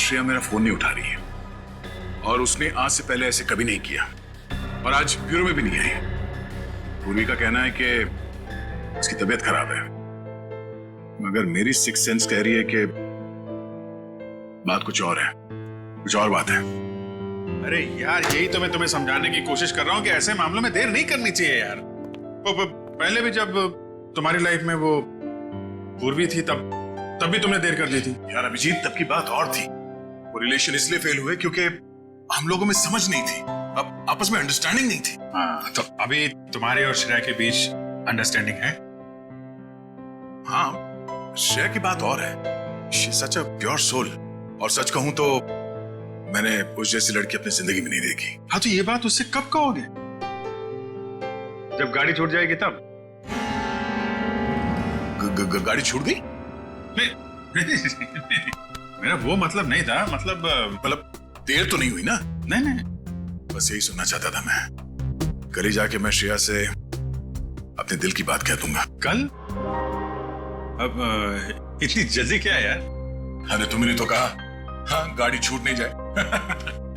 श्रेया मेरा फोन नहीं उठा रही है और उसने आज से पहले ऐसे कभी नहीं किया और आज ब्यूरो में भी नहीं आई। पूर्वी का कहना है कि उसकी तबीयत खराब है, मगर मेरी सिक्स सेंस कह रही है कि बात कुछ और है, कुछ और बात है। अरे यार, यही तो मैं तुम्हें समझाने की कोशिश कर रहा हूँ कि ऐसे मामलों में देर नहीं करनी चाहिए यार। पहले भी जब तुम्हारी लाइफ में वो पूर्वी थी तब भी तुमने देर कर दी थी। यार अभिजीत, तब की बात और थी। वो रिलेशन इसलिए फेल हुए क्योंकि हम लोगों में समझ नहीं थी, अब आपस में अंडरस्टैंडिंग नहीं थी। हाँ, तो अभी तुम्हारे और श्रेया के बीच अंडरस्टैंडिंग है? हाँ, श्रेया की बात और है। She such a pure soul, और सच कहूं तो मैंने उस जैसी लड़की अपनी जिंदगी में नहीं देखी। हाँ, तो ये बात उससे कब कहोगे? जब गाड़ी छूट जाएगी तब? गाड़ी छूट गई? नहीं, मेरा वो मतलब नहीं था। मतलब देर तो नहीं हुई ना? नहीं, बस यही सुनना चाहता था मैं। कल ही जाके मैं श्रेया से अपने दिल की बात कह दूंगा। कल? अब इतनी जल्दी क्या है यार? अरे तुमने तो कहा हाँ, गाड़ी छूट नहीं जाए।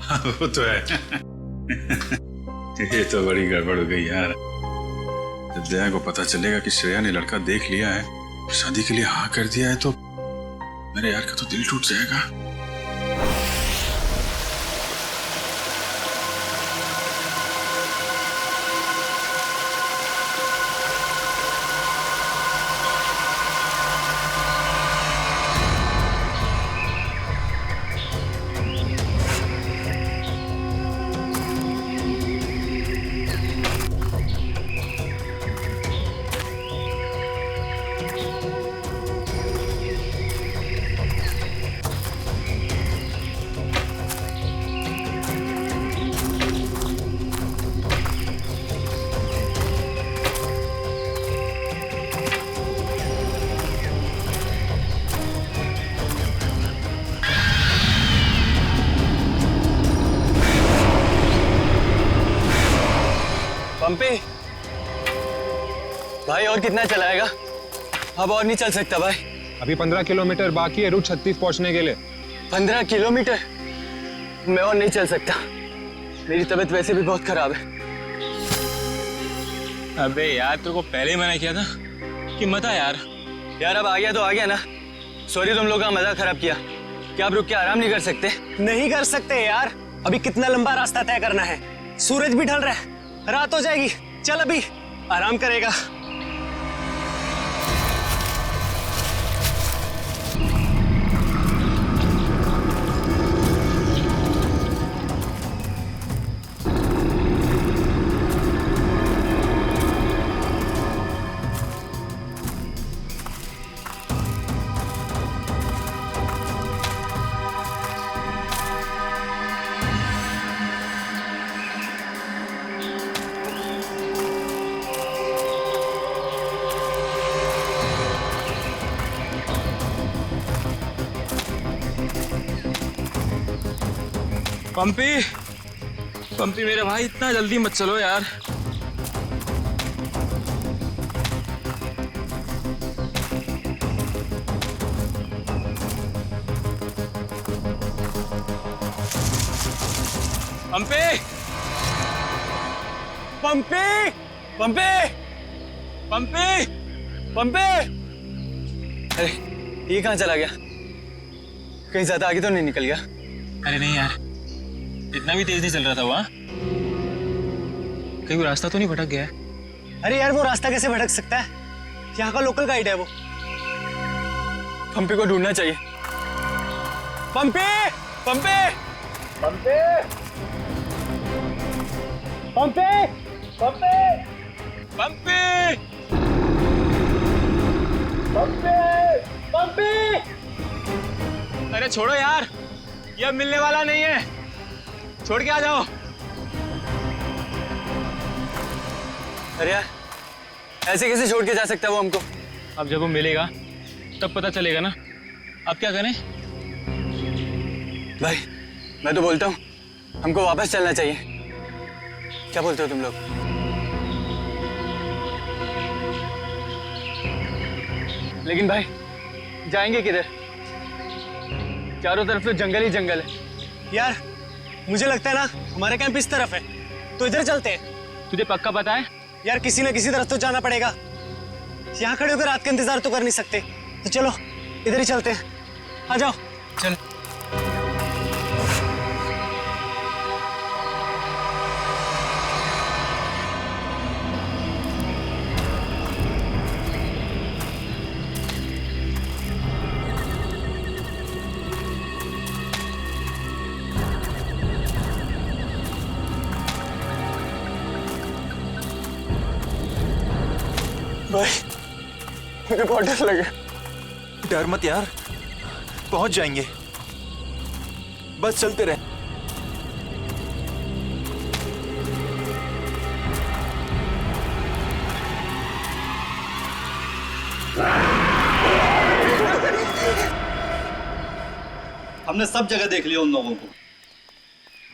हाँ, वो तो है। ये तो बड़ी गड़बड़ हो गई यार। जब दया को पता चलेगा कि श्रेया ने लड़का देख लिया है, शादी के लिए हाँ कर दिया है, तो मेरे यार का तो दिल टूट जाएगा। पंपी भाई, और कितना चलाएगा? अब और नहीं चल सकता भाई। अभी 15 किलोमीटर बाकी है रूट 36 पहुंचने के लिए। 15 किलोमीटर? मैं और नहीं चल सकता, मेरी तबीयत वैसे भी बहुत खराब है। अबे यार, तेरे को पहले ही मना किया था कि मत आ यार। यार अब आ गया तो आ गया ना। सॉरी, तुम लोगों का मजा खराब किया। क्या आप रुक के आराम नहीं कर सकते? नहीं कर सकते यार, अभी कितना लंबा रास्ता तय करना है। सूरज भी ढल रहा है, रात हो जाएगी। चल अभी आराम करेगा। पंपी मेरे भाई, इतना जल्दी मत चलो यार। पंपी पंपी पंपी पंपी पंपी। अरे ये कहाँ चला गया? कहीं ज्यादा आगे तो नहीं निकल गया? अरे नहीं यार, इतना भी तेज नहीं चल रहा था वहाँ। कहीं वो रास्ता तो नहीं भटक गया है? अरे यार, वो रास्ता कैसे भटक सकता है? यहाँ का लोकल गाइड है वो। पंपी को ढूंढना चाहिए। पंपी पंपी पंपी पंपी पंपी पंपी पंपी पंपी। अरे छोड़ो यार, ये अब मिलने वाला नहीं है, छोड़ के आ जाओ। अरे यार, ऐसे कैसे छोड़ के जा सकता है वो हमको? अब जब वो मिलेगा तब पता चलेगा ना। अब क्या करें? भाई मैं तो बोलता हूँ हमको वापस चलना चाहिए। क्या बोलते हो तुम लोग? लेकिन भाई जाएंगे किधर? चारों तरफ तो जंगल ही जंगल है। यार मुझे लगता है ना हमारा कैंप इस तरफ है, तो इधर चलते हैं। तुझे पक्का पता है? यार किसी न किसी तरफ तो जाना पड़ेगा, यहाँ खड़े होकर रात का इंतजार तो कर नहीं सकते। तो चलो इधर ही चलते हैं, आ जाओ। चल। भाई मुझे बहुत डर लगे। डर मत यार, पहुंच जाएंगे, बस चलते रहे। हमने सब जगह देख लिया उन लोगों को,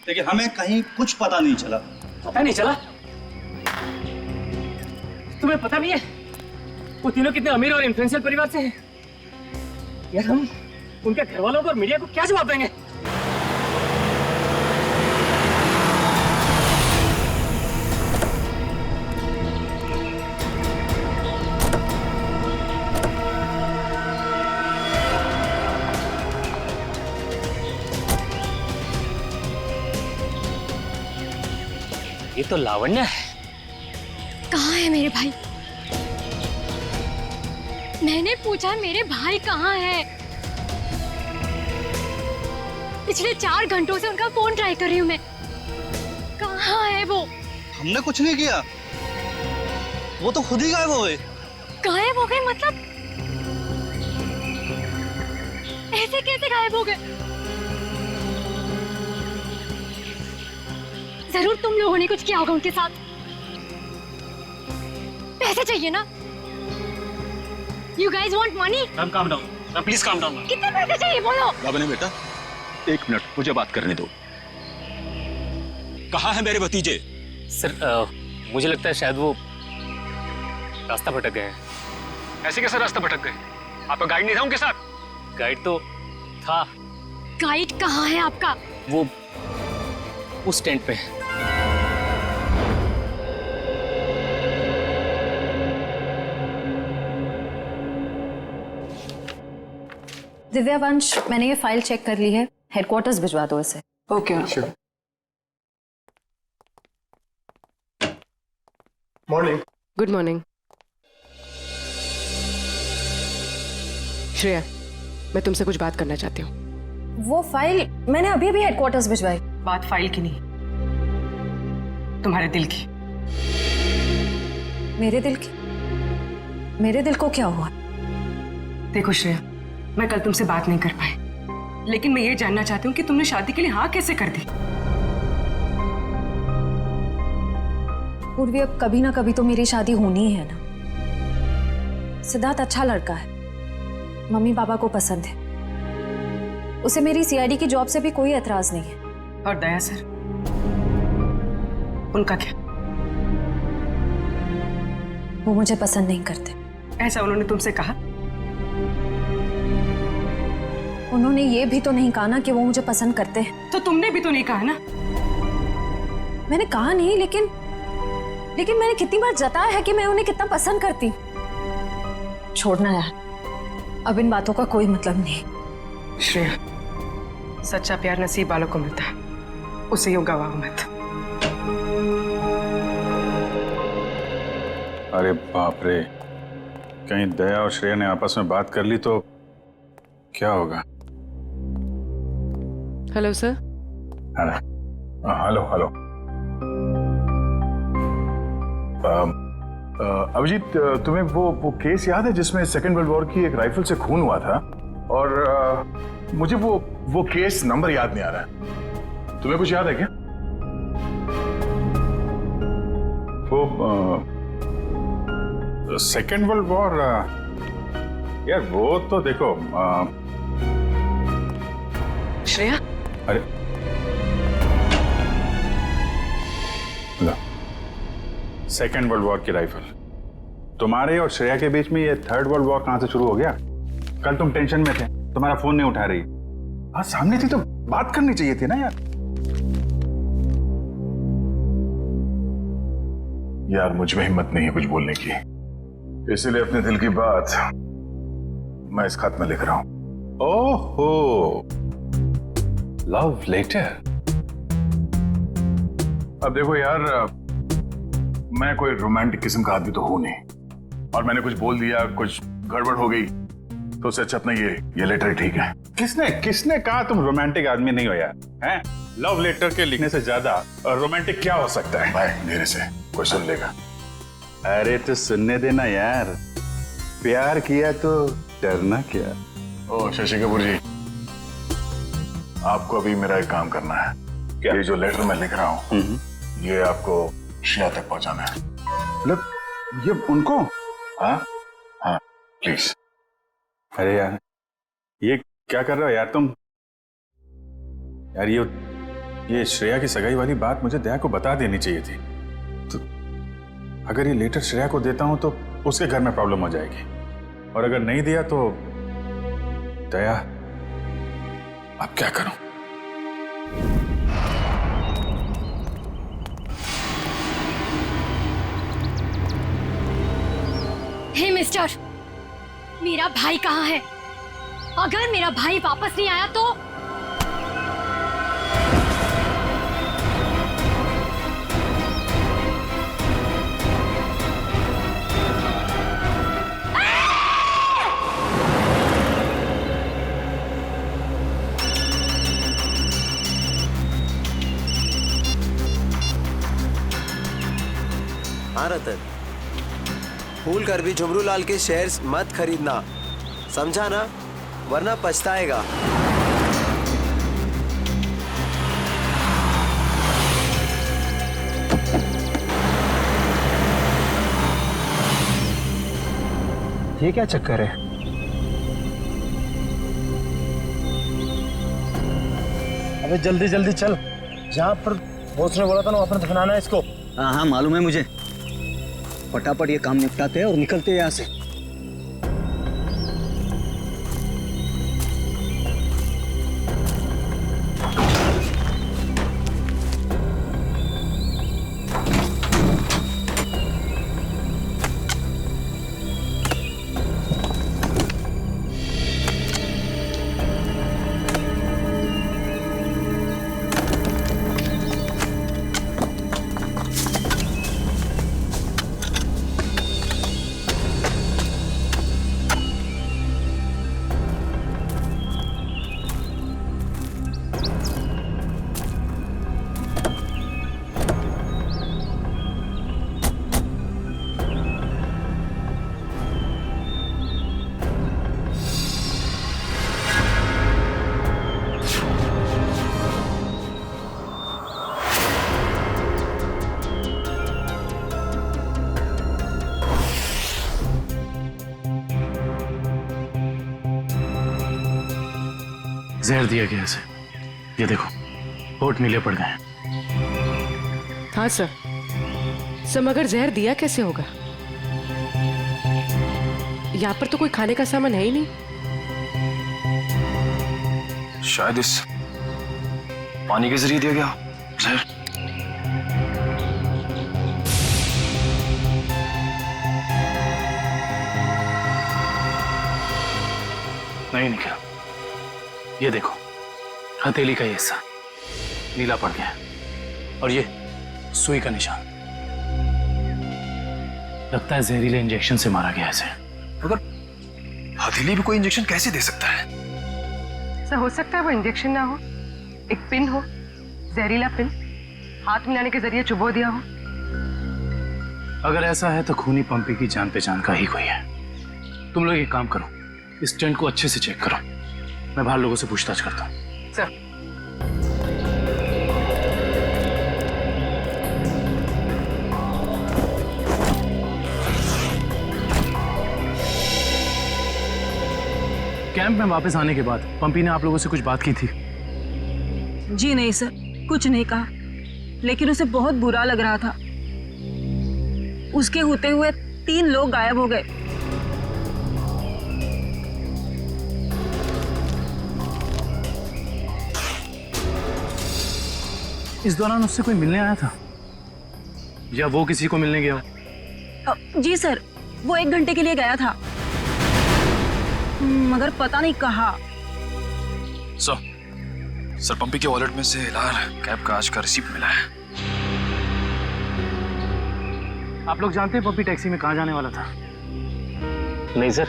लेकिन हमें कहीं कुछ पता नहीं चला। पता नहीं चला? तुम्हें पता नहीं है वो तीनों कितने अमीर और इन्फ्लुएंशियल परिवार से हैं? यार हम उनके घर वालों को और मीडिया को क्या जवाब देंगे? ये तो लावण्य है। कहाँ है मेरे भाई? मैंने पूछा मेरे भाई कहाँ है? पिछले 4 घंटों से उनका फोन ट्राई कर रही हूँ मैं। कहाँ है वो? हमने कुछ नहीं किया, वो तो खुद ही गायब हो गए। गायब हो गए मतलब? ऐसे कैसे गायब हो गए? जरूर तुम लोगों ने कुछ किया होगा उनके साथ। पैसे चाहिए ना? You guys want money? Ma'am calm down, ma'am please calm down. कितने पैसे चाहिए बोलो? बाबा ने बेटा 1 मिनट मुझे बात करने दो। कहाँ है मेरे भतीजे? सर मुझे लगता है शायद वो रास्ता भटक गए हैं। ऐसे कैसे रास्ता भटक गए? आपका गाइड नहीं था उनके साथ? गाइड तो था। गाइड कहाँ है आपका? वो उस टेंट पे है। दिव्या वंश, मैंने ये फाइल चेक कर ली है, हेडक्वार्टर्स भिजवा दो इसे। Okay sure. Morning. Good morning. Shreya, मैं तुमसे कुछ बात करना चाहती हूँ। वो फाइल मैंने अभी अभी हेडक्वार्टर्स भिजवाई। बात फाइल की नहीं, तुम्हारे दिल की। मेरे दिल की? मेरे दिल को क्या हुआ? देखो श्रेया, मैं कल तुमसे बात नहीं कर पाई, लेकिन मैं ये जानना चाहती हूँ कि तुमने शादी के लिए हाँ कैसे कर दी? पूर्वी, अब कभी ना कभी तो मेरी शादी होनी ही है ना। सिद्धार्थ अच्छा लड़का है, मम्मी पापा को पसंद है, उसे मेरी सीआईडी की जॉब से भी कोई एतराज नहीं है। और दया सर, उनका क्या? वो मुझे पसंद नहीं करते। ऐसा उन्होंने तुमसे कहा? उन्होंने ये भी तो नहीं कहा ना कि वो मुझे पसंद करते हैं। तो तुमने भी तो नहीं कहा ना? मैंने कहा नहीं, लेकिन मैंने कितनी बार जताया है कि मैं उन्हें कितना पसंद करती। छोड़ना यार, अब इन बातों का कोई मतलब नहीं। श्रेया, सच्चा प्यार नसीब वालों को मिलता है, उसे यूं गवाओ मत। अरे बाप रे, कहीं दया और श्रेया ने आपस में बात कर ली तो क्या होगा? Hello sir. Hello hello. Abhijit, तुम्हें वो केस याद है जिसमें सेकेंड वर्ल्ड वॉर की एक राइफल से खून हुआ था? और मुझे वो केस नंबर याद नहीं आ रहा है। तुम्हें कुछ याद है क्या? वो सेकेंड वर्ल्ड वॉर, यार वो तो देखो। श्रेया, अरे सेकेंड वर्ल्ड वॉर की राइफल, तुम्हारे और श्रेया के बीच में ये थर्ड वर्ल्ड वॉर कहां से शुरू हो गया? कल तुम टेंशन में थे, तुम्हारा फोन नहीं उठा रही, हाँ सामने थी तो बात करनी चाहिए थी ना यार मुझ में हिम्मत नहीं है कुछ बोलने की, इसलिए अपने दिल की बात मैं इस खत में लिख रहा हूं। ओहो, लव लेटर। अब देखो यार, मैं कोई रोमांटिक किस्म का आदमी तो हूं नहीं, और मैंने कुछ बोल दिया, कुछ गड़बड़ हो गई तो उससे अच्छा अपना ये लेटर ठीक है। किसने कहा तुम रोमांटिक आदमी नहीं हो यार? हैं? लव लेटर के लिखने से ज्यादा रोमांटिक क्या हो सकता है? भाई धीरे से, कोई सुन लेगा। अरे तो सुनने देना यार, प्यार किया तो डरना क्या। ओ शशि कपूर जी, आपको अभी मेरा एक काम करना है। क्या? ये जो लेटर मैं लिख रहा हूँ ये आपको श्रेया तक पहुंचाना है। मतलब ये उनको? हाँ हाँ प्लीज। अरे यार ये क्या कर रहे हो यार तुम? यार ये श्रेया की सगाई वाली बात मुझे दया को बता देनी चाहिए थी। तो अगर ये लेटर श्रेया को देता हूं तो उसके घर में प्रॉब्लम हो जाएगी, और अगर नहीं दिया तो दया अब क्या करूं? हे मिस्टर, मेरा भाई कहाँ है? अगर मेरा भाई वापस नहीं आया तो हाँ रतन, भूल कर भी झुमरू लाल के शेयर्स मत खरीदना, समझा ना? वरना पछताएगा। ये क्या चक्कर है? अबे जल्दी जल्दी चल, जहाँ पर बॉस ने बोला था ना वहाँ पर दफनाना है इसको। हाँ हाँ मालूम है मुझे, फटाफट ये काम निपटाते हैं और निकलते हैं यहाँ से। जहर दिया गया इसे, ये देखो होठ नीले पड़ गए। हाँ सर, मगर जहर दिया कैसे होगा? यहाँ पर तो कोई खाने का सामान है ही नहीं। शायद इस पानी के जरिए दिया गया जहर। नहीं निकला, ये देखो हथेली का ये हिस्सा नीला पड़ गया, और ये सुई का निशान। लगता है जहरीले इंजेक्शन से मारा गया इसे। मगर हथेली भी कोई इंजेक्शन कैसे दे सकता है? सर हो सकता है वो इंजेक्शन ना हो, एक पिन हो, जहरीला पिन, हाथ मिलाने के जरिए चुबो दिया हो। अगर ऐसा है तो खूनी पंपी की जान पहचान का ही कोई है। तुम लोग एक काम करो, इस टेंट को अच्छे से चेक करो, मैं बाहर लोगों से पूछताछ करता हूँ। सर कैंप में वापस आने के बाद पंपी ने आप लोगों से कुछ बात की थी? जी नहीं सर, कुछ नहीं कहा, लेकिन उसे बहुत बुरा लग रहा था। उसके होते हुए 3 लोग गायब हो गए। इस दौरान उससे कोई मिलने आया था या वो किसी को मिलने गया? जी सर, वो 1 घंटे के लिए गया था, मगर पता नहीं कहाँ। सर पंपी के वॉलेट में से एलआर कैब का आज का रिसीप्ट मिला है। आप लोग जानते हैं पप्पी टैक्सी में कहाँ जाने वाला था? नहीं सर,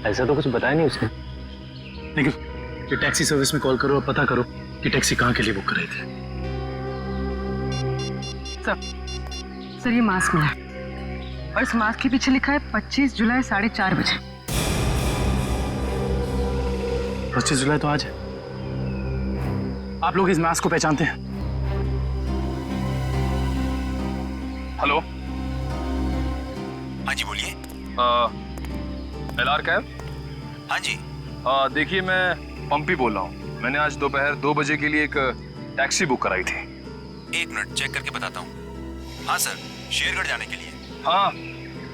ऐसा तो कुछ बताया नहीं उसने। निखिल, ये टैक्सी सर्विस में कॉल करो और पता करो कि टैक्सी कहाँ के लिए बुक कराई थी। सर ये मास्क मिला है और इस मास्क के पीछे लिखा है 25 जुलाई 4:30 बजे। 25 जुलाई तो आज है। आप लोग इस मास्क को पहचानते हैं? हेलो, हाँ जी बोलिए। LR cab? हाँ जी। देखिए मैं पंपी बोल रहा हूँ। मैंने आज दोपहर 2 बजे के लिए एक टैक्सी बुक कराई थी। 1 मिनट चेक करके बताता हूँ। हाँ सर, शेरगढ़ जाने के लिए। हाँ,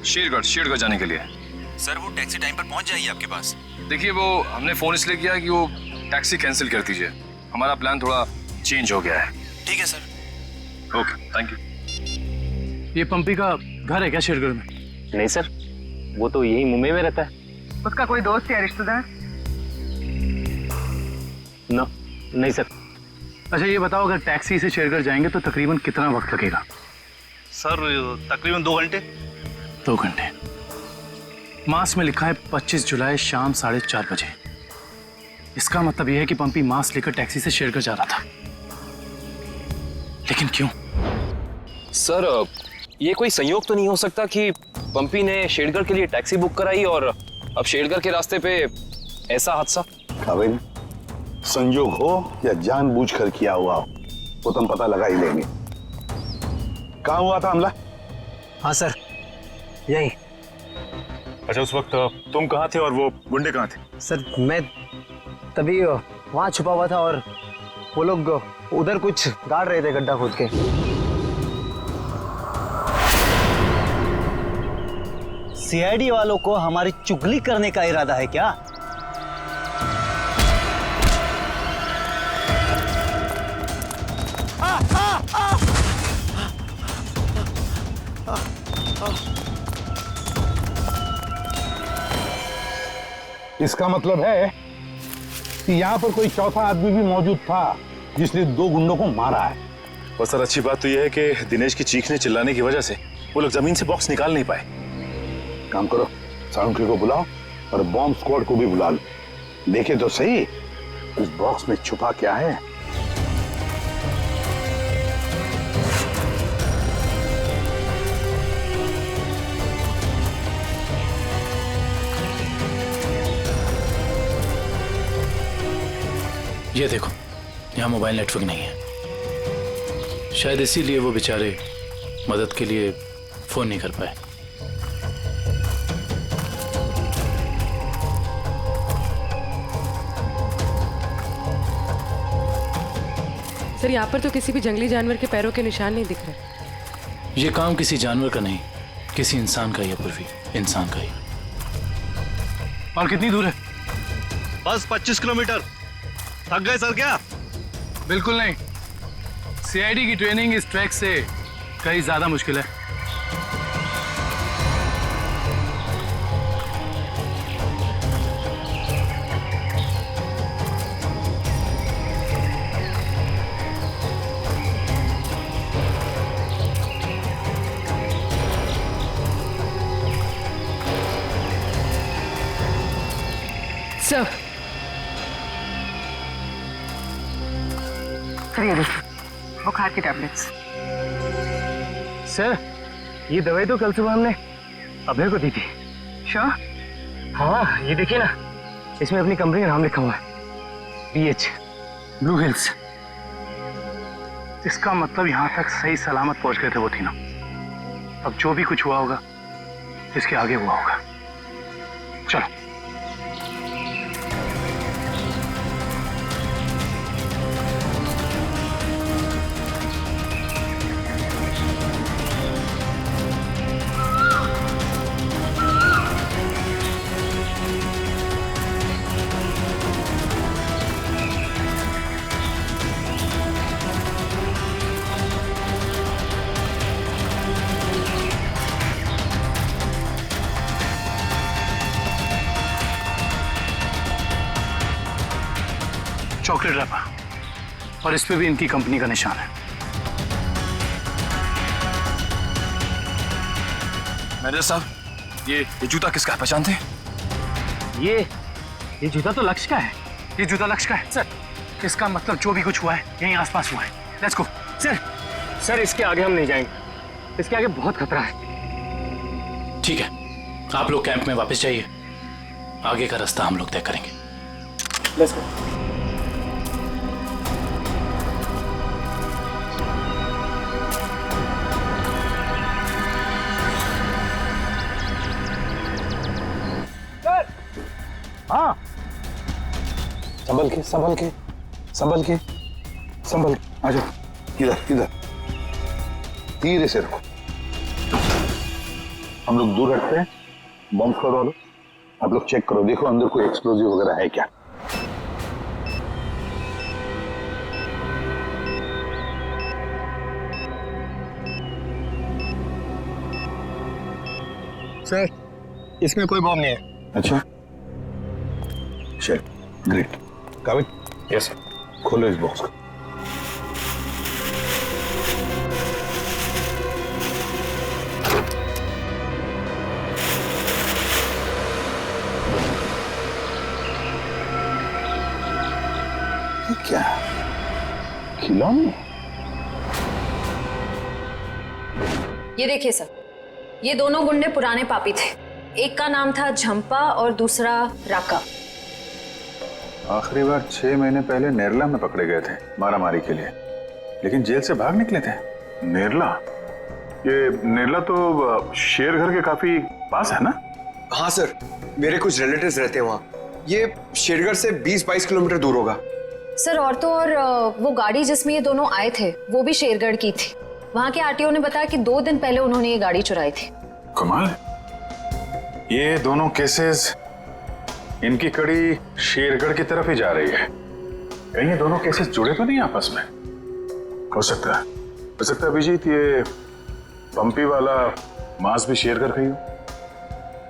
शेरगढ़ जाने के लिए। सर वो टैक्सी टाइम पर पहुँच जाएगी आपके पास। देखिए वो हमने फोन इसलिए किया कि वो टैक्सी कैंसिल कर दीजिए, हमारा प्लान थोड़ा चेंज हो गया है। ठीक है सर। Okay, thank you. ये पंपी का घर है क्या शेरगढ़ में? नहीं सर, वो तो यही मुंबई में रहता है। उसका कोई दोस्त या रिश्तेदार? नो, नहीं सर। अच्छा ये बताओ, अगर टैक्सी से शेरगढ़ जाएंगे तो तकरीबन कितना वक्त लगेगा? सर तकरीबन 2 घंटे। 2 घंटे। मास में लिखा है 25 जुलाई शाम 4:30 बजे। इसका मतलब यह है कि पंपी मास लेकर टैक्सी से शेरगढ़ जा रहा था। लेकिन क्यों? सर ये कोई संयोग तो नहीं हो सकता कि पंपी ने शेरगढ़ के लिए टैक्सी बुक कराई और अब शेरगढ़ के रास्ते पे ऐसा हादसा? काबिल, संयोग हो या जानबूझकर किया हुआ हो वो तुम पता लगा ही लेंगे। कहाँ हुआ था हमला? हाँ सर, यही। अच्छा उस वक्त तुम कहाँ थे और वो गुंडे कहाँ थे? सर मैं तभी वहाँ छुपा हुआ था और वो लोग उधर कुछ गाड़ रहे थे गड्ढा खोद के। सीआईडी वालों को हमारी चुगली करने का इरादा है क्या? इसका मतलब है कि यहाँ पर कोई चौथा आदमी भी मौजूद था जिसने 2 गुंडों को मारा है। और सर अच्छी बात तो यह है कि दिनेश की चीखने चिल्लाने की वजह से वो लोग जमीन से बॉक्स निकाल नहीं पाए। काम करो, साउंड्री को बुलाओ और बॉम्ब स्क्वाड को भी बुला लो। देखे तो सही इस बॉक्स में छुपा क्या है। ये देखो, यहाँ मोबाइल नेटवर्क नहीं है। शायद इसीलिए वो बेचारे मदद के लिए फोन नहीं कर पाए। सर यहाँ पर तो किसी भी जंगली जानवर के पैरों के निशान नहीं दिख रहे। ये काम किसी जानवर का नहीं, किसी इंसान का ही है पूर्वी, इंसान का ही। और कितनी दूर है? बस 25 किलोमीटर। थक गए सर क्या? बिल्कुल नहीं। सीआईडी की ट्रेनिंग इस ट्रैक से कहीं ज्यादा मुश्किल है। सर ये देखिए, बुखार की टैबलेट्स। सर ये दवाई तो कल सुबह हमने अभय को दी थी। श्योर? हाँ ये देखिए ना, इसमें अपनी कंपनी का नाम लिखा हुआ है, BH ब्लू हिल्स। इसका मतलब यहाँ तक सही सलामत पहुंच गए थे वो तीनों। अब जो भी कुछ हुआ होगा इसके आगे हुआ होगा। चलो। चॉकलेट रैपर और इस पे भी इनकी कंपनी का निशान है। मैनेजर साहब, ये जूता किसका है, पहचानते हैं? ये जूता तो लक्ष्य का है। ये जूता लक्ष्य का है सर। इसका मतलब जो भी कुछ हुआ है यहीं आसपास हुआ है। Let's go. सर इसके आगे हम नहीं जाएंगे, इसके आगे बहुत खतरा है। ठीक है, आप लोग कैंप में वापस जाइए, आगे का रास्ता हम लोग तय करेंगे। Let's go. हाँ, संभल के संभल के संभल के संभल के आ जाओ। इधर इधर धीरे से रखो। हम लोग दूर हटते हैं। बम स्क्वाड वालों, आप लोग चेक करो, देखो अंदर कोई एक्सप्लोजिव वगैरह है क्या। सर इसमें कोई बम नहीं है। अच्छा, चल ग्रेट। काबिल? Yes sir. खोलो इस बॉक्स को। ये क्या, खिलौने? ये देखिए सर, ये दोनों गुंडे पुराने पापी थे। एक का नाम था झंपा और दूसरा राका। आखिरी बार 6 महीने पहले नेरला में पकड़े गए थे मारामारी के लिए, लेकिन जेल से भाग निकले थे। नेरला? ये नेरला तो शेरघर के काफी पास है ना? हाँ सर, मेरे कुछ रिलेटिव्स रहते हैं वहाँ। ये शेरगढ़ से 20-22 किलोमीटर दूर होगा। सर और तो और वो गाड़ी जिसमें ये दोनों आए थे वो भी शेरगढ़ की थी। वहाँ के आरटीओ ने बताया कि 2 दिन पहले उन्होंने ये गाड़ी चुराई थी। कमाल, ये दोनों केसेस, इनकी कड़ी शेरगढ़ की तरफ ही जा रही है। कहीं ये दोनों केसेस जुड़े तो नहीं आपस में? हो सकता है अभिजीत, ये पंपी वाला मांस भी शेरगढ़ का ही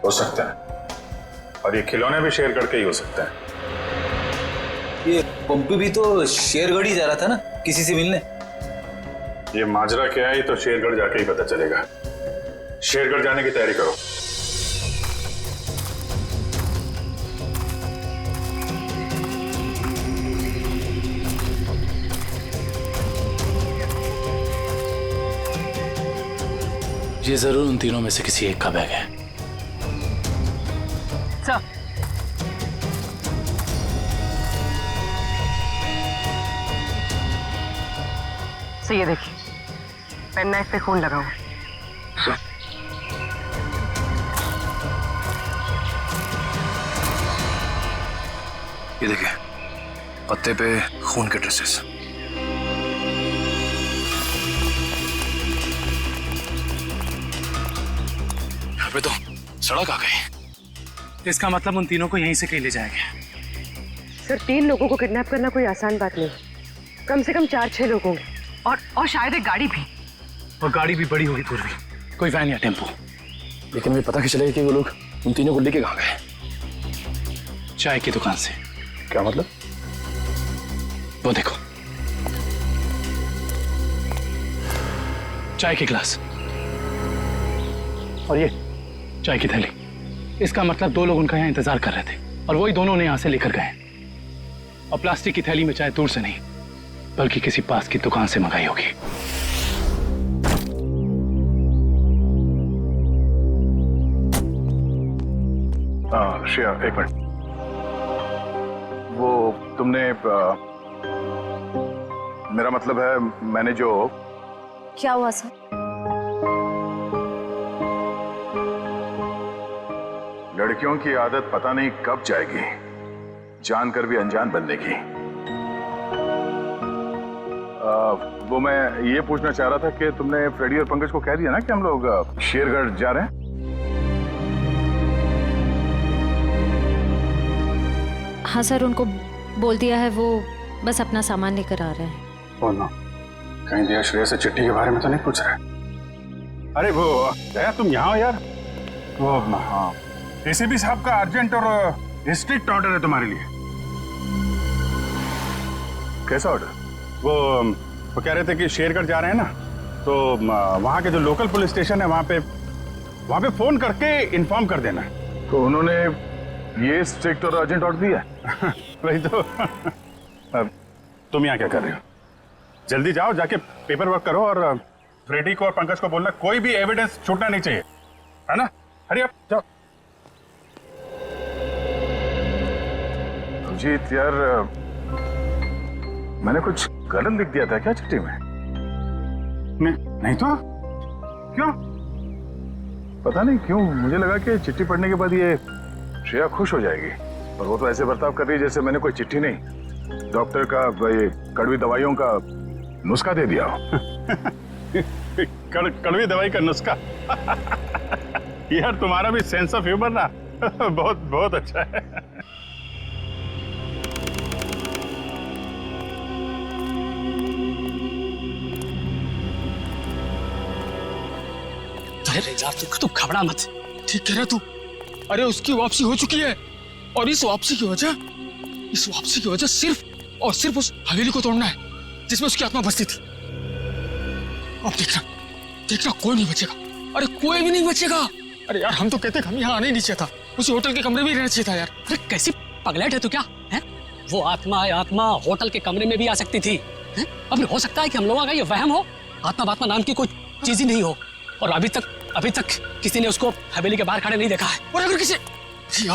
हो सकता है, और ये खिलौने भी शेरगढ़ के ही हो सकता है। ये पंपी भी तो शेरगढ़ ही जा रहा था ना किसी से मिलने। ये माजरा क्या है, तो शेरगढ़ जाके ही पता चलेगा। शेरगढ़ जाने की तैयारी करो। ये जरूर उन तीनों में से किसी एक का बैग है। सर ये देखिए, पेन नाइफ पे खून लगा हुआ। ये देखिए, पत्ते पे खून के ट्रेसेस। यहाँ पे तो सड़क आ गई। इसका मतलब उन तीनों को यहीं से कहीं ले जाएंगे। सर 3 लोगों को किडनैप करना कोई आसान बात नहीं, कम से कम 4-6 लोग होंगे, और शायद एक गाड़ी भी। और गाड़ी भी बड़ी होगी पूर्वी, कोई वैन या टेम्पो। लेकिन मुझे पता कैसे चलेगा कि वो लोग उन तीनों को लेके कहाँ गए? चाय की दुकान से। क्या मतलब? वो देखो, चाय के गिलास और ये चाय की थैली। इसका मतलब 2 लोग उनका यहाँ इंतजार कर रहे थे और वही दोनों ने यहाँ से लेकर गए। और प्लास्टिक की थैली में चाय दूर से नहीं बल्कि किसी पास की दुकान से मंगाई होगी। श्रेया, एक मिनट। वो तुमने मेरा मतलब है, मैंने जो... क्या हुआ सर? लड़कियों की आदत पता नहीं कब जाएगी, जानकर भी अनजान बनने की। वो मैं ये पूछना चाह रहा था कि तुमने फ्रेडी और पंकज को कह दिया ना कि हम लोग शेरगढ़ जा रहे हैं? हाँ सर, उनको बोल दिया है, वो बस अपना सामान लेकर आ रहे हैं। बोलना, कहीं दिया श्रेया से चिट्ठी के बारे में तो नहीं पूछ रहे? अरे वो दया, तुम यहाँ हो यार। वो हाँ, एसीपी साहब का अर्जेंट और स्ट्रिक्ट ऑर्डर है तुम्हारे लिए। कैसा ऑर्डर? वो कह रहे थे कि शेरगढ़ जा रहे हैं ना, तो वहाँ के जो लोकल पुलिस स्टेशन है वहाँ पे फोन करके इन्फॉर्म कर देना। तो उन्होंने ये स्ट्रिक्ट और अर्जेंट ऑर्डर दिया? वही तो। अब तुम यहाँ क्या कर रहे हो? जल्दी जाओ, जाके पेपर वर्क करो और फ्रेडी को और पंकज को बोलना कोई भी एविडेंस छूटना नहीं चाहिए, है ना? हरी आप जाओ। अभिजीत यार, मैंने कुछ गलत लिख दिया था क्या चिट्ठी में? नहीं तो क्यों? पता नहीं क्यों मुझे लगा कि चिट्ठी पढ़ने के बाद ये श्रेया खुश हो जाएगी, और वो तो ऐसे बर्ताव कर रही है जैसे मैंने कोई चिट्ठी नहीं, डॉक्टर का ये कड़वी दवाइयों का नुस्खा दे दिया हो। कड़वी दवाई का नुस्खा? यार तुम्हारा भी सेंस ऑफ ह्यूमर ना बहुत बहुत अच्छा है। अरे यार तू घबरा मत, ठीक कह रहा तू। अरे उसकी वापसी हो चुकी है, और इस वापसी की वजह सिर्फ और सिर्फ उस हवेली को तोड़ना है जिसमें उसकी आत्मा बसती थी। अब देखना कोई नहीं बचेगा। अरे कोई भी नहीं बचेगा। अरे यार हम तो कहते हम यहाँ आने ही नहीं चाहिए था, उसी होटल के कमरे में ही रहना चाहिए था यार। अरे कैसी पगलेट है तू क्या है? वो आत्मा होटल के कमरे में भी आ सकती थी। अब हो सकता है कि हम लोगों का ये वहम हो, आत्मा नाम की कोई चीज ही नहीं हो, और अभी तक किसी ने उसको हवेली के बाहर खड़े नहीं देखा है। और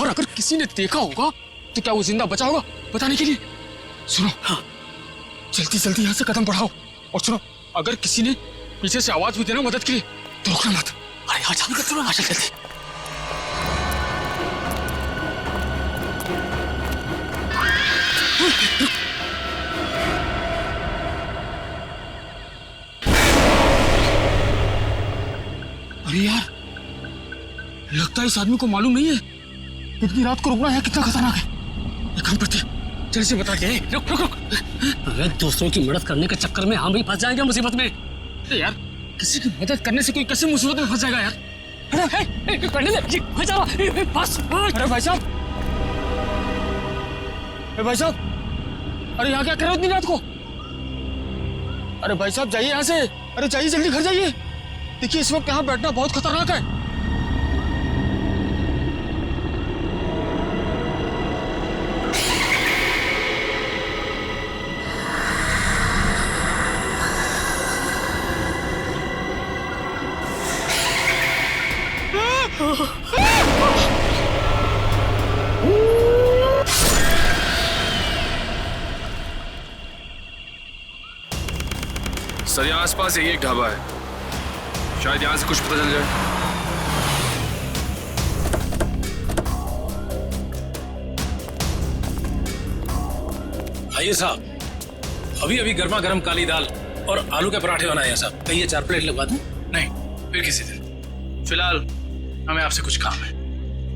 अगर किसी ने देखा होगा तो क्या वो जिंदा बचा होगा बताने के लिए? सुनो, हाँ जल्दी यहाँ से कदम बढ़ाओ, और सुनो अगर किसी ने पीछे से आवाज भी देना मदद के लिए तो रुकना मत। अरे यार जल्दी। अरे यार लगता है इस आदमी को मालूम नहीं है इतनी रात को रुकना है कितना खतरनाक है। एक काम करते हैं, जल्दी से बता के। रुक। अरे दूसरों की मदद करने के चक्कर में हम भी फंस जाएंगे मुसीबत में। यार किसी की मदद करने से कोई कैसे मुसीबत में फंस जाएगा यार? अरे भाई साहब, अरे यहाँ क्या कर रहे हो इतनी रात को? अरे भाई साहब जाइए यहाँ से, अरे जाइए जल्दी घर जाइए। देखिए इस वक्त यहाँ बैठना बहुत खतरनाक है। सर यहाँ आसपास यही एक ढाबा है, शायद यहाँ से कुछ पता चल जाए। आइए साहब, अभी गर्मा गर्म काली दाल और आलू के पराठे बनाए हैं साहब। कहिए 4 प्लेट लगवा दूं? नहीं, फिर किसी दिन। फिलहाल हमें आपसे कुछ काम है।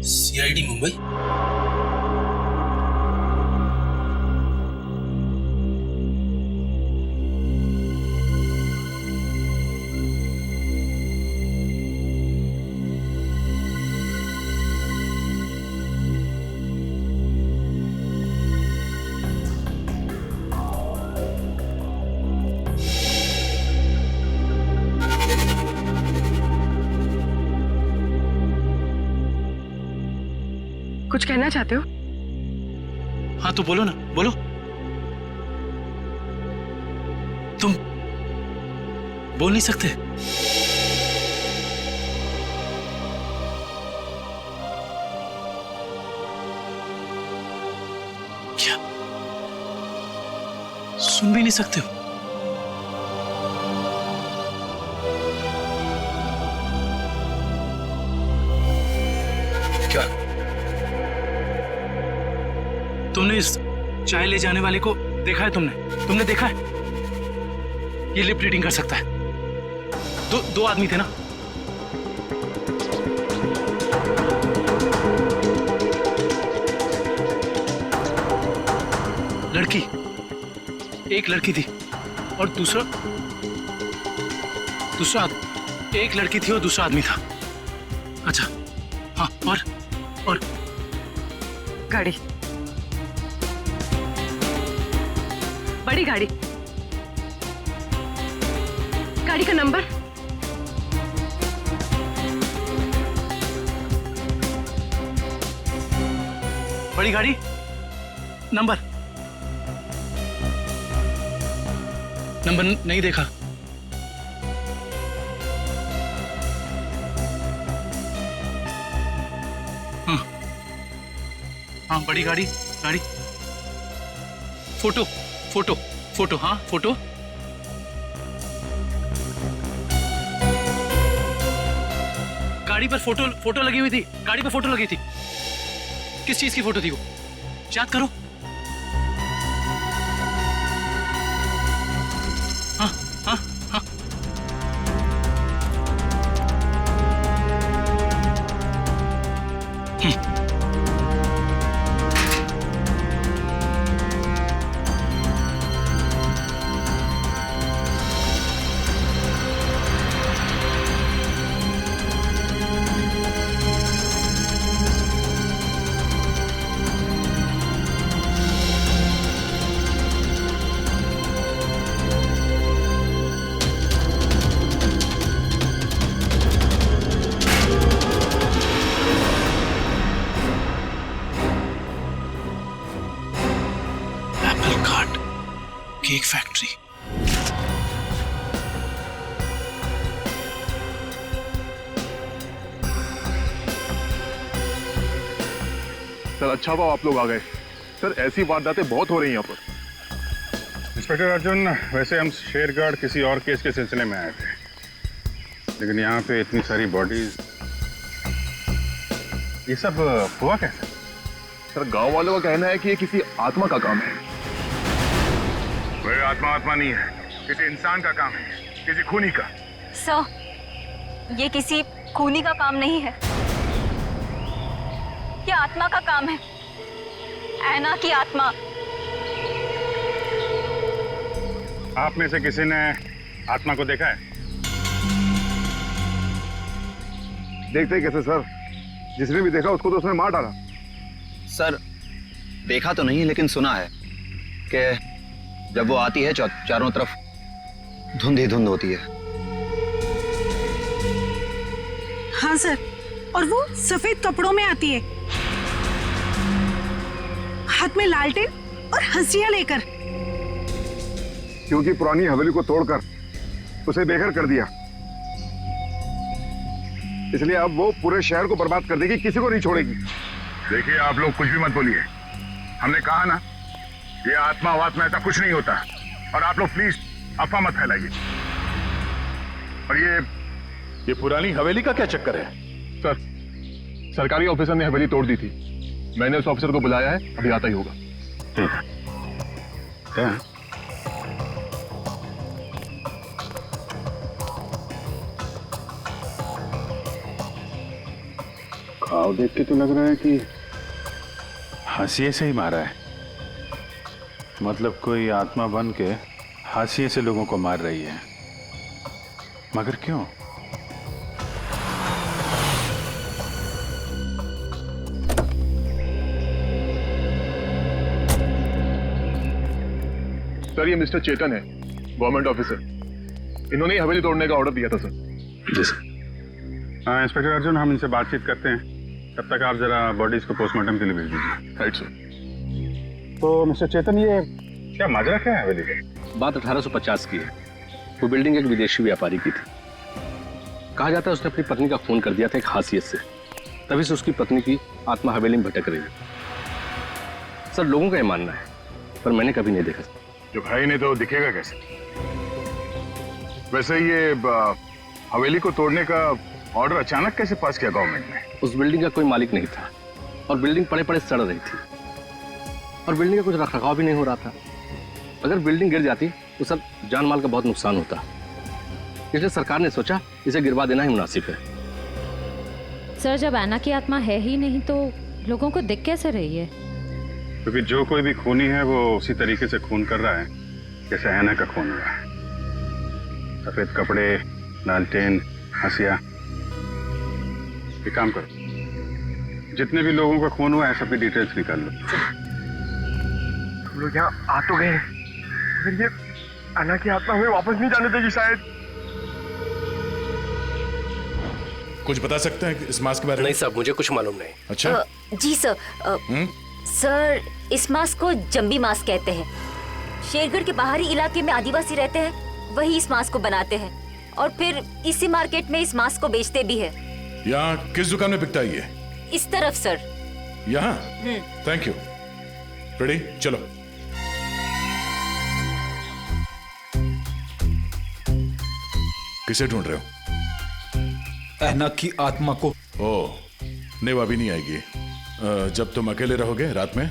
CID मुंबई? कुछ कहना चाहते हो? हाँ तो बोलो ना, बोलो। तुम बोल नहीं सकते? क्या सुन भी नहीं सकते हो? क्या तुमने इस चाय ले जाने वाले को देखा है? तुमने देखा है? ये लिप रीडिंग कर सकता है। दो आदमी थे ना? एक लड़की थी और एक लड़की थी और दूसरा आदमी था। अच्छा हाँ, और गाड़ी बड़ी गाड़ी, गाड़ी का नंबर। बड़ी गाड़ी, नंबर नहीं देखा। हाँ बड़ी गाड़ी, फोटो, हाँ फोटो। गाड़ी पर फोटो लगी हुई थी, गाड़ी पर फोटो लगी थी। किस चीज की फोटो थी वो? याद करो। हाँ हाँ हाँ। Cake factory. सर अच्छा हुआ आप लोग आ गए। सर ऐसी वारदातें बहुत हो रही हैं यहाँ पर। इंस्पेक्टर अर्जुन, वैसे हम शेरगढ़ किसी और केस के सिलसिले में आए थे, लेकिन यहाँ पे इतनी सारी बॉडीज, ये सब हुआ कैसे? सर गांव वालों का कहना है कि ये किसी आत्मा का काम है। कोई आत्मा नहीं है, किसी इंसान का काम है, किसी खूनी का। सर, ये किसी खूनी का काम नहीं है, ये आत्मा का काम है। ऐना की आत्मा। आप में से किसी ने आत्मा को देखा है? देखते ही कैसे सर, जिसने भी देखा उसको तो उसने मार डाला। सर देखा तो नहीं, लेकिन सुना है कि जब वो आती है चारों तरफ धुंध ही धुंध होती है। हाँ सर, और वो सफेद कपड़ों में आती है, हाथ में लालटेन और हंसिया लेकर। क्योंकि पुरानी हवेली को तोड़कर उसे बेघर कर दिया, इसलिए अब वो पूरे शहर को बर्बाद कर देगी, किसी को नहीं छोड़ेगी। देखिए आप लोग कुछ भी मत बोलिए, हमने कहा ना ये आत्मा वात्मा ऐसा कुछ नहीं होता, और आप लोग प्लीज अफवाह मत फैलाइए। और ये पुरानी हवेली का क्या चक्कर है? सर सरकारी ऑफिसर ने हवेली तोड़ दी थी, मैंने उस ऑफिसर को बुलाया है, अभी आता ही होगा। ठीक है। क्या? घाव देख के तो लग रहा है कि हाशिए से ही मारा है, मतलब कोई आत्मा बन के हाशिए से लोगों को मार रही है, मगर क्यों? सर ये मिस्टर चेतन है, गवर्नमेंट ऑफिसर। इन्होंने ही हवेली तोड़ने का ऑर्डर दिया था सर। जी सर। हाँ इंस्पेक्टर अर्जुन, हम इनसे बातचीत करते हैं, तब तक आप जरा बॉडीज को पोस्टमार्टम के लिए भेज दीजिए। Right sir. तो मिस्टर चेतन, ये क्या माजरा क्या है हवेली का? बात 1850 की है। वो बिल्डिंग एक विदेशी व्यापारी की थी। कहा जाता है उसने अपनी पत्नी का खून कर दिया था एक हासियत से, तभी से उसकी पत्नी की आत्मा हवेली में भटक रही है। सर लोगों का ये मानना है, पर मैंने कभी नहीं देखा। जो भाई ने तो दिखेगा कैसे? वैसे ये हवेली को तोड़ने का ऑर्डर अचानक कैसे पास किया गवर्नमेंट ने? उस बिल्डिंग का कोई मालिक नहीं था और बिल्डिंग पड़े पड़े सड़ रही थी और बिल्डिंग का कुछ रखरखाव भी नहीं हो रहा था। अगर बिल्डिंग गिर जाती तो सब जान माल का बहुत नुकसान होता, इसलिए सरकार ने सोचा इसे गिरवा देना ही मुनासिब है। सर जब ऐना की आत्मा है ही नहीं तो लोगों को दिख कैसे रही है? क्योंकि जो कोई भी खूनी है वो उसी तरीके से खून कर रहा है जैसे ऐना का खून हुआ है। सफेद कपड़े, लालटेन, हंसिया। एक काम करो, जितने भी लोगों का खून हुआ है सबकी डिटेल्स निकाल लो। हम लोग यहाँ आ तो गए, मगर ये अन्ना की आत्मा हमें वापस नहीं जाने देगी शायद। कुछ बता सकते हैं इस मास्क के बारे में? नहीं साहब, मुझे कुछ मालूम नहीं। अच्छा। जी सर। सर, इस मास्क को जंबी मास्क कहते हैं। शेरगढ़ के बाहरी इलाके में आदिवासी रहते हैं, वही इस मास्क को बनाते हैं और फिर इसी मार्केट में इस मास्क को बेचते भी है। यहाँ किस दुकान में बिकता है ये? इस तरफ सर। यहाँ? Thank you. रेडी, चलो। किसे ढूंढ रहे हो? अन्ना की आत्मा को। ओह, नहीं वो अभी नहीं आएगी। जब तुम अकेले रहोगे रात में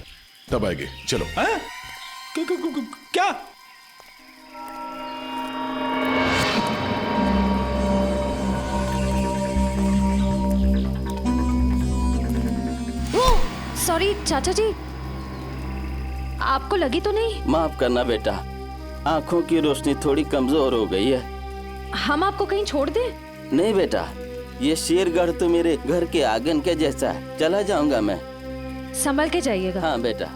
तब आएगी। चलो। क्या? सॉरी चाचा जी, आपको लगी तो नहीं? माफ करना बेटा, आंखों की रोशनी थोड़ी कमजोर हो गई है। हम आपको कहीं छोड़ दें? नहीं बेटा, ये शेरगढ़ तो मेरे घर के आंगन के जैसा है। चला जाऊंगा मैं। संभल के जाइएगा। हाँ बेटा।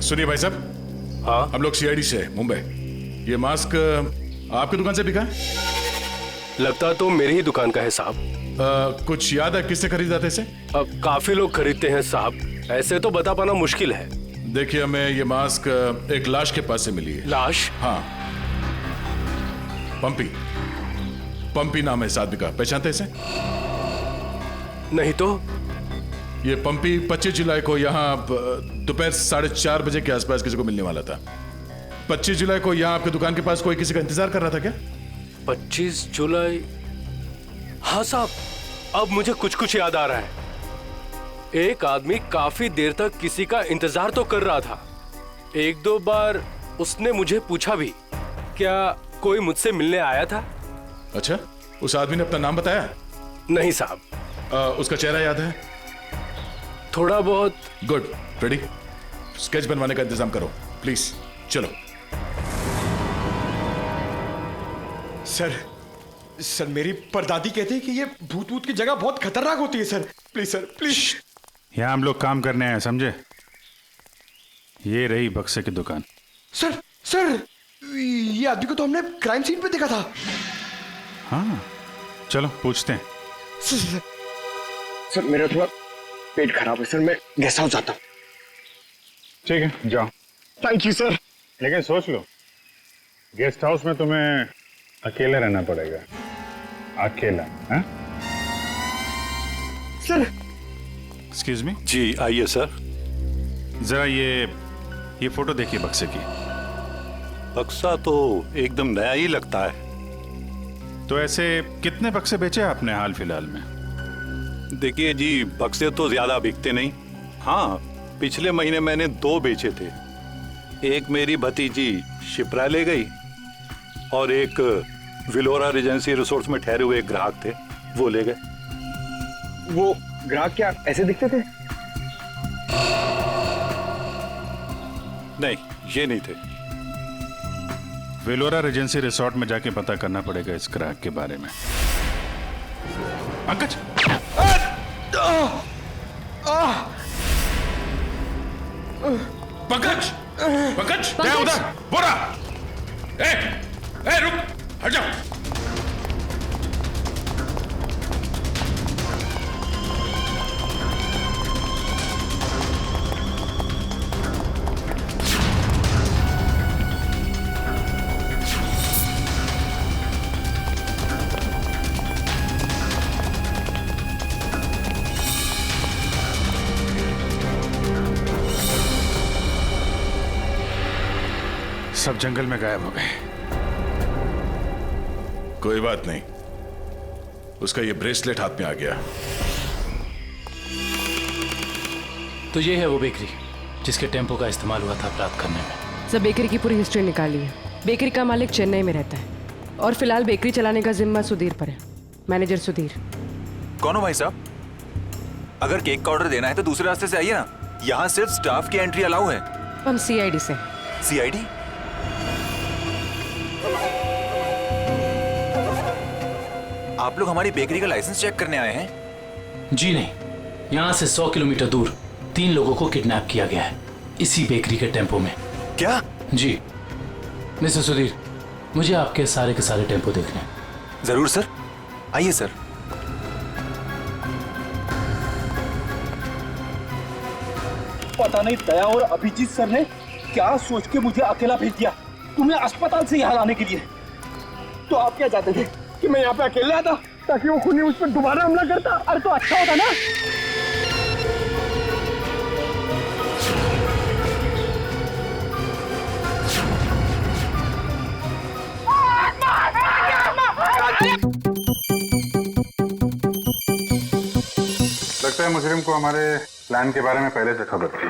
सुनिए भाई साहब। हाँ, हम लोग सीआईडी से मुंबई। ये मास्क आपकी दुकान से बिका है? लगता तो मेरी ही दुकान का है साहब। कुछ याद है किससे खरीदा था इसे? काफी लोग खरीदते हैं साहब, ऐसे तो बता पाना मुश्किल है। देखिए, हमें ये मास्क एक लाश के पास से मिली है। लाश? हाँ, पंपी। पंपी नाम है इस आदमी का, पहचानते इसे? नहीं तो। ये पंपी 25 जुलाई को यहाँ दोपहर 4:30 बजे के आसपास किसी को मिलने वाला था। 25 जुलाई को यहाँ आपकी दुकान के पास कोई किसी का इंतजार कर रहा था क्या? 25 जुलाई? हाँ साहब, अब मुझे कुछ कुछ याद आ रहा है। एक आदमी काफी देर तक किसी का इंतजार तो कर रहा था। एक दो बार उसने मुझे पूछा भी, क्या कोई मुझसे मिलने आया था? अच्छा, उस आदमी ने अपना नाम बताया? नहीं साहब। उसका चेहरा याद है? थोड़ा बहुत। गुड। रेडी? स्केच बनवाने का इंतजाम करो प्लीज। चलो। सर मेरी परदादी कहती है कि ये भूत की जगह बहुत खतरनाक होती है सर। Please sir, please. यहाँ हम लोग काम करने आए, समझे? ये रही बक्से की दुकान। सर ये आदमी को तो हमने क्राइम सीन पे देखा था। हाँ, चलो पूछते हैं। सर मेरा थोड़ा पेट खराब है सर, मैं गेस्ट हाउस जाता हूँ। ठीक है, जाओ। Thank you sir. लेकिन सोच लो, गेस्ट हाउस में तुम्हें अकेला रहना पड़ेगा। अकेला? हाँ? सर। Excuse me. जी आइए सर। जरा ये फोटो देखिए बक्से की। बक्सा तो एकदम नया ही लगता है। तो ऐसे कितने बक्से बेचे आपने हाल फिलहाल में? देखिए जी, बक्से तो ज्यादा बिकते नहीं। हाँ, पिछले महीने मैंने 2 बेचे थे। एक मेरी भतीजी शिप्रा ले गई और एक विलोरा रेजेंसी रिसोर्ट्स में ठहरे हुए एक ग्राहक थे, वो ले गए। वो ग्राहक क्या ऐसे दिखते थे? नहीं, ये नहीं थे। वेलोरा रेजेंसी रिसोर्ट में जाके पता करना पड़ेगा इस ग्राहक के बारे में। पंकज! पंकज! पंकज! क्या उधर? बोरा! ए, रुक! हट जाओ! सब जंगल में गायब हो गए। कोई बात नहीं, उसका ये ब्रेसलेट हाथ में आ गया। तो ये है वो बेकरी जिसके टेम्पो का इस्तेमाल हुआ था अपराध करने में। सब बेकरी की पूरी हिस्ट्री निकाली है। बेकरी का मालिक चेन्नई में रहता है और फिलहाल बेकरी चलाने का जिम्मा सुधीर पर है। मैनेजर सुधीर। कौन हो भाई साहब? अगर केक का ऑर्डर देना है तो दूसरे रास्ते से आइए ना, यहाँ सिर्फ स्टाफ की एंट्री अलाउ है। हम सीआईडी से। सीआईडी? आप लोग हमारी बेकरी का लाइसेंस चेक करने आए हैं? जी नहीं, यहाँ से 100 किलोमीटर दूर 3 लोगों को किडनैप किया गया है इसी बेकरी के टेम्पो में। क्या? जी मिस्टर सुधीर, मुझे आपके सारे के सारे टेम्पो देखने हैं। जरूर सर, आइए सर। पता नहीं दया और अभिजीत सर ने क्या सोच के मुझे अकेला भेज दिया तुम्हें अस्पताल से यहाँ लाने के लिए। तो आप क्या चाहते थे कि मैं यहाँ पे अकेले आता ताकि वो खूनी मुझ पर दोबारा हमला करता? अरे तो अच्छा होता ना। लगता है मुजरिम को हमारे प्लान के बारे में पहले से खबर थी,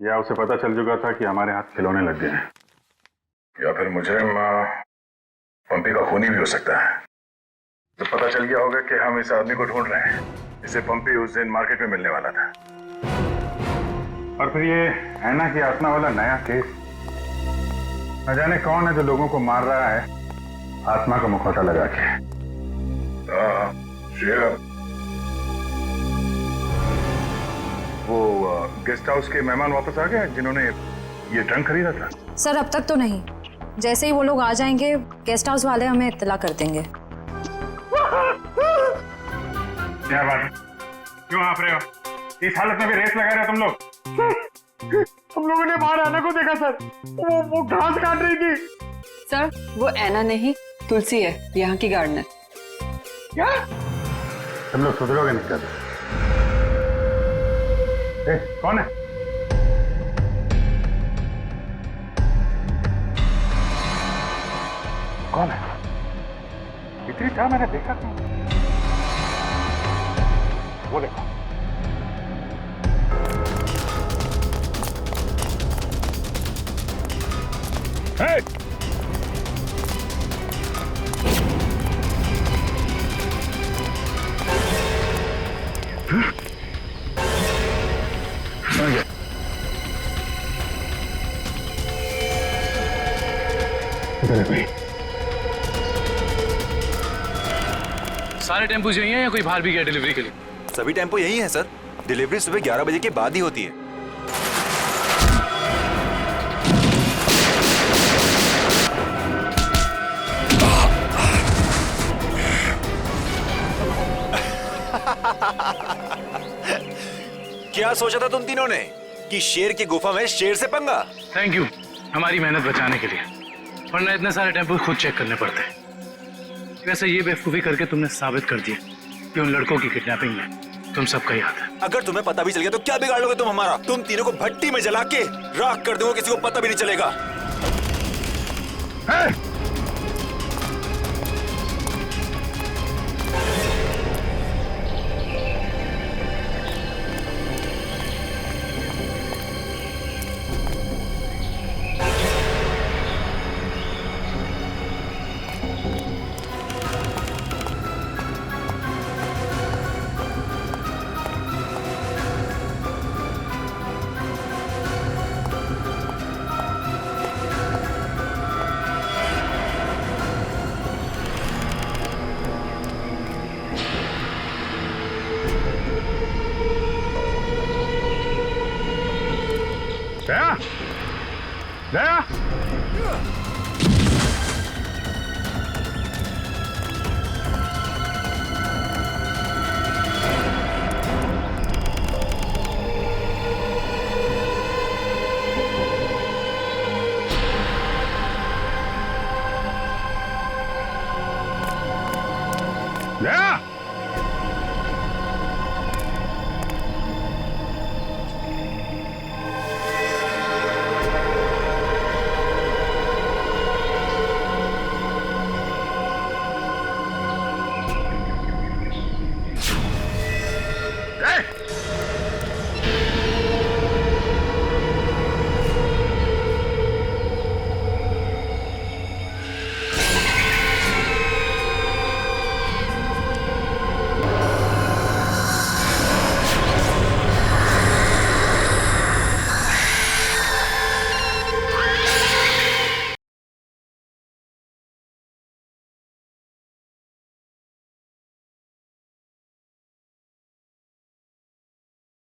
या उसे पता चल चुका था कि हमारे हाथ खिलौने लग गए हैं, या फिर मुजरिम पंपी का खूनी भी हो सकता है। तो पता चल गया होगा कि हम इस आदमी को ढूंढ रहे हैं जिसे पंपी उस दिन मार्केट में मिलने वाला था। और फिर ये ऐना की आत्मा वाला नया केस, न जाने कौन है जो लोगों को मार रहा है आत्मा का मुखौटा लगा के। वो गेस्ट हाउस के मेहमान वापस आ गए जिन्होंने ये ट्रंक खरीदा था? सर अब तक तो नहीं, जैसे ही वो लोग आ जाएंगे गेस्ट हाउस वाले हमें इत्तला कर देंगे। क्या बात, क्यों आप रहे हो? इस हालत में भी रेस लगा रहे हो तुम लोग? हम लोगों ने बाहर आना को देखा सर, वो घास काट रही थी। सर वो ऐना नहीं तुलसी है, यहाँ की गार्डनर। क्या? तुम लोग सुधरोगे नहीं कर? कौन है? कौन है? इतनी चाह मैंने देखा था। वो देखो। Hey! सारे टेम्पो यही हैं या कोई बाहर भी गया डिलीवरी के लिए? सभी टेम्पो यही हैं सर। डिलीवरी सुबह 11 बजे के बाद ही होती है। क्या सोचा था तुम तीनों ने कि शेर की गुफा में शेर से पंगा? थैंक यू हमारी मेहनत बचाने के लिए, वरना इतने सारे टेम्पो खुद चेक करने पड़ते हैं। वैसे ये बेवकूफी करके तुमने साबित कर दिया कि उन लड़कों की किडनैपिंग में तुम सबका ही हाथ है। अगर तुम्हें पता भी चल गया तो क्या बिगाड़ लोगे तुम हमारा? तुम तीनों को भट्टी में जला के राख कर दोगे, किसी को पता भी नहीं चलेगा। दया, दया, दया।